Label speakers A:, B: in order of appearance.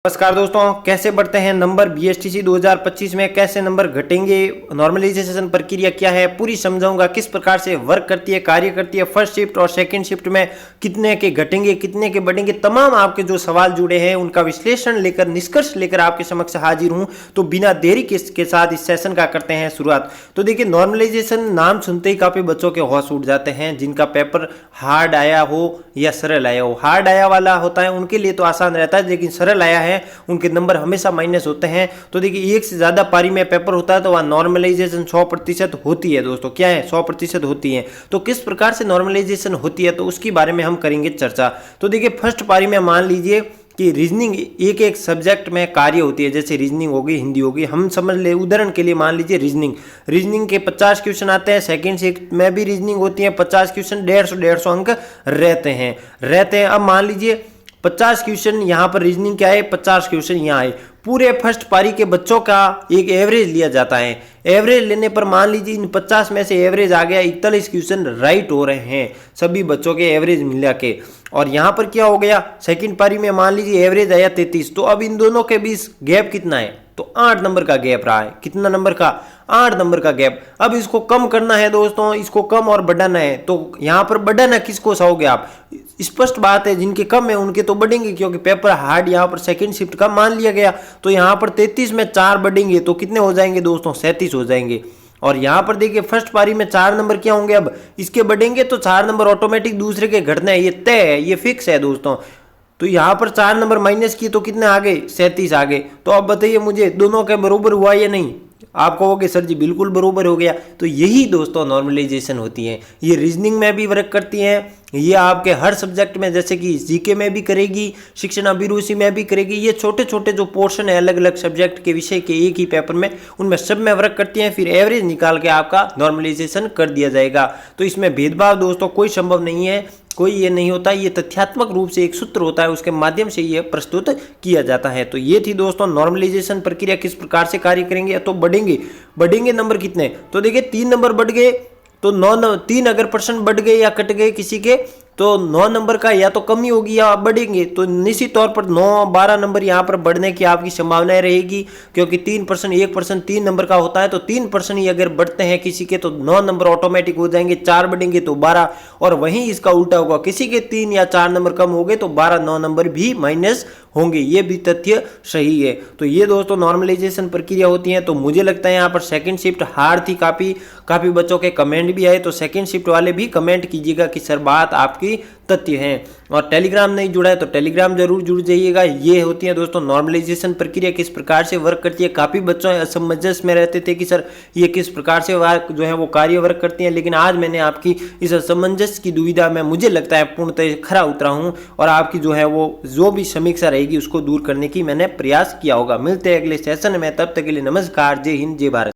A: नमस्कार दोस्तों, कैसे बढ़ते हैं नंबर बीएसटीसी 2025 में, कैसे नंबर घटेंगे, नॉर्मलाइजेशन प्रक्रिया क्या है, पूरी समझाऊंगा। किस प्रकार से वर्क करती है, कार्य करती है, फर्स्ट शिफ्ट और सेकंड शिफ्ट में कितने के घटेंगे, कितने के बढ़ेंगे, तमाम आपके जो सवाल जुड़े हैं उनका विश्लेषण लेकर, निष्कर्ष लेकर आपके समक्ष हाजिर हूं। तो बिना देरी के साथ इस सेशन का करते हैं शुरुआत। तो देखिए, नॉर्मलाइजेशन नाम सुनते ही काफी बच्चों के होश उड़ जाते हैं, जिनका पेपर हार्ड आया हो या सरल आया हो। हार्ड आया वाला होता है उनके लिए तो आसान रहता है, लेकिन सरल आया है उनके नंबर हमेशा माइनस होते हैं। तो देखिए, एक से ज्यादा पारी में पेपर होता है तो वह नॉर्मलाइजेशन 100% होती है। दोस्तों क्या है, 100% होती है। तो किस प्रकार से नॉर्मलाइजेशन होती है, तो उसके बारे में हम करेंगे चर्चा। तो देखिए, फर्स्ट पारी में मान लीजिए कि रीजनिंग एक एक सब्जेक्ट में कार्य होती है, जैसे रीजनिंग होगी, हिंदी होगी। हम समझ ले, उदाहरण के लिए मान लीजिए रीजनिंग के 50 क्वेश्चन आते हैं। सेकंड शिफ्ट में भी रीजनिंग होती है, 50 क्वेश्चन, 150 अंक रहते हैं। अब मान लीजिए 50 क्वेश्चन यहाँ पर रीजनिंग के आए, 50 क्वेश्चन यहाँ आए। पूरे फर्स्ट पारी के बच्चों का एक एवरेज लिया जाता है। एवरेज लेने पर मान लीजिए इन 50 में से एवरेज आ गया 41 क्वेश्चन राइट हो रहे हैं, सभी बच्चों के एवरेज मिला के। और यहाँ पर क्या हो गया, सेकंड पारी में मान लीजिए एवरेज आया 33। तो अब इन दोनों के बीच गैप कितना है, तो 8 नंबर का गैप रहा है। कितना नंबर का, 8 नंबर का गैप। अब इसको कम करना है दोस्तों, इसको कम और बढ़ाना है। तो यहाँ पर बढ़ाना किसको चाहोगे आप, स्पष्ट बात है जिनके कम है उनके तो बढ़ेंगे, क्योंकि पेपर हार्ड यहाँ पर सेकंड शिफ्ट का मान लिया गया। तो यहाँ पर 33 में 4 बढ़ेंगे तो कितने हो जाएंगे दोस्तों, 37 हो जाएंगे। और यहाँ पर देखिए, फर्स्ट पारी में 4 नंबर क्या होंगे, अब इसके बढ़ेंगे तो 4 नंबर ऑटोमेटिक दूसरे के घटना है, ये तय है, ये फिक्स है दोस्तों। तो यहाँ पर 4 नंबर माइनस किए तो कितने आ गए, 37 आ गए। तो अब बताइए मुझे, दोनों के बरोबर हुआ या नहीं। आप कहोगे सर जी बिल्कुल बरोबर हो गया। तो यही दोस्तों नॉर्मलाइजेशन होती है। ये रीजनिंग में भी वर्क करती है, ये आपके हर सब्जेक्ट में, जैसे कि जीके में भी करेगी, शिक्षण अभिरुचि में भी करेगी। ये छोटे छोटे जो पोर्शन है अलग अलग सब्जेक्ट के विषय के एक ही पेपर में, उनमें सब में वर्क करती हैं। फिर एवरेज निकाल के आपका नॉर्मलाइजेशन कर दिया जाएगा। तो इसमें भेदभाव दोस्तों कोई संभव नहीं है, कोई ये नहीं होता। ये तथ्यात्मक रूप से एक सूत्र होता है, उसके माध्यम से ये प्रस्तुत किया जाता है। तो ये थी दोस्तों नॉर्मलाइजेशन प्रक्रिया, किस प्रकार से कार्य करेंगे। तो बढ़ेंगे नंबर कितने, तो देखिए 3 नंबर बढ़ गए तो 3 अगर % बढ़ गए या कट गए किसी के, तो 9 नंबर का या तो कमी होगी या बढ़ेंगे। तो निश्चित तौर पर 9-12 नंबर यहाँ पर बढ़ने की आपकी संभावनाएं रहेगी, क्योंकि 3%, 1% 3 नंबर का होता है। तो 3% ही अगर बढ़ते हैं किसी के तो 9 नंबर ऑटोमेटिक हो जाएंगे, 4 बढ़ेंगे तो 12। और वहीं इसका उल्टा होगा, किसी के 3 या 4 नंबर कम हो गए तो 9 नंबर भी माइनस होंगे। ये भी तथ्य सही है। तो ये दोस्तों नॉर्मलाइजेशन प्रक्रिया होती है। तो मुझे लगता है यहाँ पर सेकंड शिफ्ट हार्ड थी, काफी बच्चों के कमेंट भी आए। तो सेकंड शिफ्ट वाले भी कमेंट कीजिएगा कि सर बात आपकी तथ्य है। और टेलीग्राम नहीं जुड़ा है तो टेलीग्राम जरूर जुड़ जाइएगा। ये होती है दोस्तों नॉर्मलाइजेशन प्रक्रिया, किस प्रकार से वर्क करती है। काफी बच्चों असमंजस में रहते थे कि सर ये किस प्रकार से जो है वो कार्य वर्क करती है, लेकिन आज मैंने आपकी इस असमंजस की दुविधा में, मुझे लगता है, पूर्णतः खरा उतरा हूं और आपकी जो है वो जो भी समीक्षा रहेगी उसको दूर करने की मैंने प्रयास किया होगा। मिलते हैं अगले सेशन में, तब तक के लिए नमस्कार, जय हिंद, जय भारत।